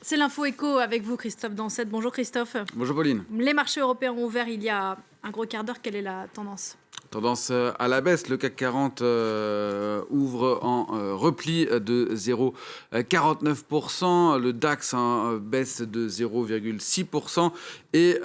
C'est l'info éco avec vous, Christophe Dansette. Bonjour Christophe. Bonjour Pauline. Les marchés européens ont ouvert il y a un gros quart d'heure. Quelle est la tendance ? Tendance à la baisse, le CAC 40 ouvre en repli de 0,49%, le DAX en baisse de 0,6% et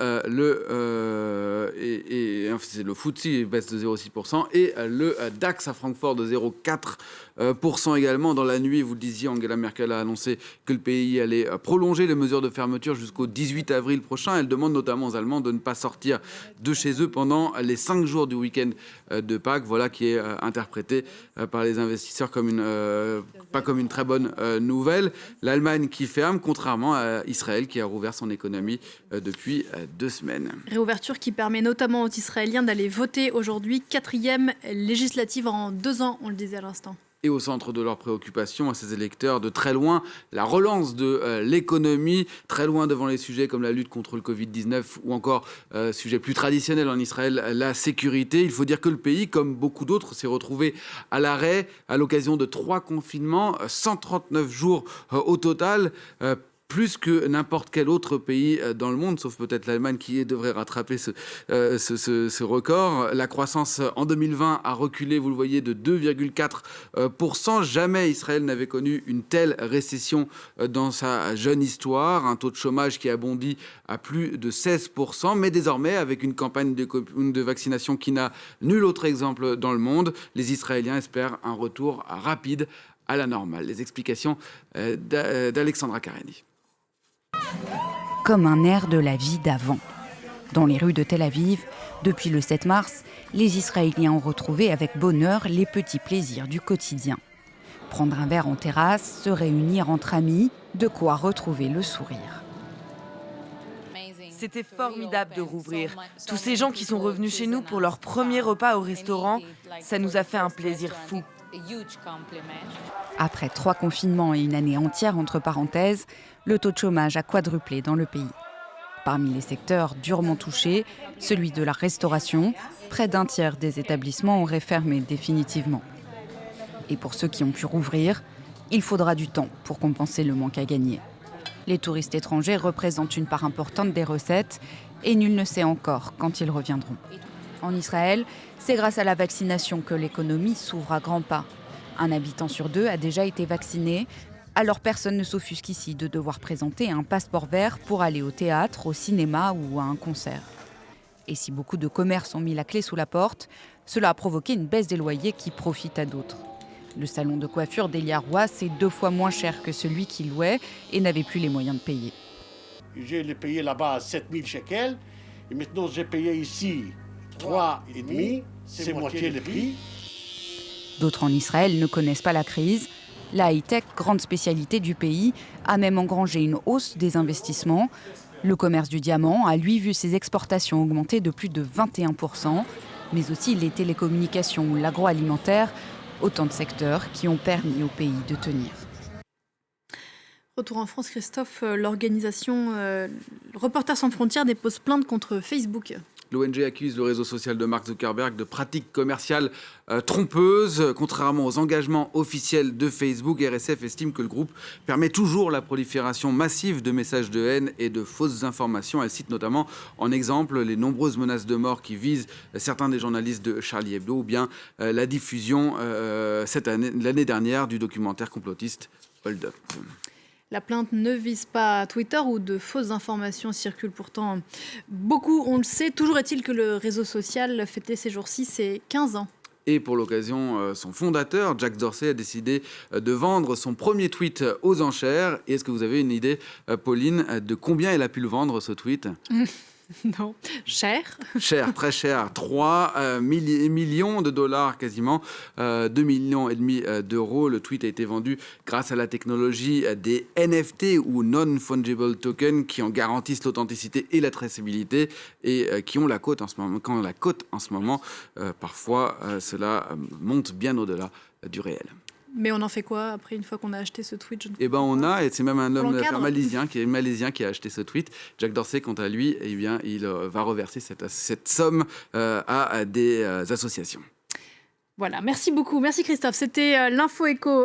c'est le FTSE baisse de 0,6% et le DAX à Francfort de 0,4% également. Dans la nuit, vous le disiez, Angela Merkel a annoncé que le pays allait prolonger les mesures de fermeture jusqu'au 18 avril prochain. Elle demande notamment aux Allemands de ne pas sortir de chez eux pendant les 5 jours du week-end de Pâques, voilà qui est interprété par les investisseurs comme pas comme une très bonne nouvelle. L'Allemagne qui ferme, contrairement à Israël qui a rouvert son économie depuis 2 semaines. Réouverture qui permet notamment aux Israéliens d'aller voter aujourd'hui, 4e législative en 2 ans, on le disait à l'instant. Et au centre de leurs préoccupations, à ces électeurs, de très loin, la relance de l'économie, très loin devant les sujets comme la lutte contre le Covid-19 ou encore, sujet plus traditionnel en Israël, la sécurité. Il faut dire que le pays, comme beaucoup d'autres, s'est retrouvé à l'arrêt à l'occasion de 3 confinements, 139 jours au total, plus que n'importe quel autre pays dans le monde, sauf peut-être l'Allemagne qui devrait rattraper ce record. La croissance en 2020 a reculé, vous le voyez, de 2,4%. Jamais Israël n'avait connu une telle récession dans sa jeune histoire. Un taux de chômage qui a bondi à plus de 16%. Mais désormais, avec une campagne de vaccination qui n'a nul autre exemple dans le monde, les Israéliens espèrent un retour rapide à la normale. Les explications d'Alexandra Kareni. Comme un air de la vie d'avant. Dans les rues de Tel Aviv, depuis le 7 mars, les Israéliens ont retrouvé avec bonheur les petits plaisirs du quotidien. Prendre un verre en terrasse, se réunir entre amis, de quoi retrouver le sourire. C'était formidable de rouvrir. Tous ces gens qui sont revenus chez nous pour leur premier repas au restaurant, ça nous a fait un plaisir fou. Après 3 confinements et une année entière entre parenthèses, le taux de chômage a quadruplé dans le pays. Parmi les secteurs durement touchés, celui de la restauration, près d'un tiers des établissements auraient fermé définitivement. Et pour ceux qui ont pu rouvrir, il faudra du temps pour compenser le manque à gagner. Les touristes étrangers représentent une part importante des recettes et nul ne sait encore quand ils reviendront. En Israël, c'est grâce à la vaccination que l'économie s'ouvre à grands pas. Un habitant sur 2 a déjà été vacciné, alors personne ne s'offusque ici de devoir présenter un passeport vert pour aller au théâtre, au cinéma ou à un concert. Et si beaucoup de commerces ont mis la clé sous la porte, cela a provoqué une baisse des loyers qui profite à d'autres. Le salon de coiffure d'Elia Roy, c'est 2 fois moins cher que celui qui louait et n'avait plus les moyens de payer. J'ai payé là-bas 7 000 shekels et maintenant j'ai payé ici 3,5, c'est moitié le prix. D'autres en Israël ne connaissent pas la crise. La high-tech, grande spécialité du pays, a même engrangé une hausse des investissements. Le commerce du diamant a, lui, vu ses exportations augmenter de plus de 21%, mais aussi les télécommunications ou l'agroalimentaire, autant de secteurs qui ont permis au pays de tenir. Retour en France, Christophe, l'organisation Reporters sans frontières dépose plainte contre Facebook. L'ONG accuse le réseau social de Mark Zuckerberg de pratiques commerciales trompeuses. Contrairement aux engagements officiels de Facebook, RSF estime que le groupe permet toujours la prolifération massive de messages de haine et de fausses informations. Elle cite notamment en exemple les nombreuses menaces de mort qui visent certains des journalistes de Charlie Hebdo ou bien la diffusion l'année dernière du documentaire complotiste Hold Up. La plainte ne vise pas Twitter où de fausses informations circulent pourtant beaucoup, on le sait. Toujours est-il que le réseau social fêtait ces jours-ci ses 15 ans. Et pour l'occasion, son fondateur, Jack Dorsey, a décidé de vendre son premier tweet aux enchères. Et est-ce que vous avez une idée, Pauline, de combien il a pu le vendre, ce tweet ? Non, cher. Cher, très cher. 3 millions de dollars quasiment, 2,5 millions d'euros. Le tweet a été vendu grâce à la technologie des NFT ou Non-Fungible Tokens qui en garantissent l'authenticité et la traçabilité et qui ont la cote en ce moment. Quand la cote en ce moment, parfois cela monte bien au-delà du réel. Mais on en fait quoi après, une fois qu'on a acheté ce tweet? Eh ben et c'est même un homme d'affaires malaisien qui a acheté ce tweet. Jack Dorsey, quant à lui, eh bien, il va reverser cette somme à des associations. Voilà, merci beaucoup. Merci Christophe. C'était l'info éco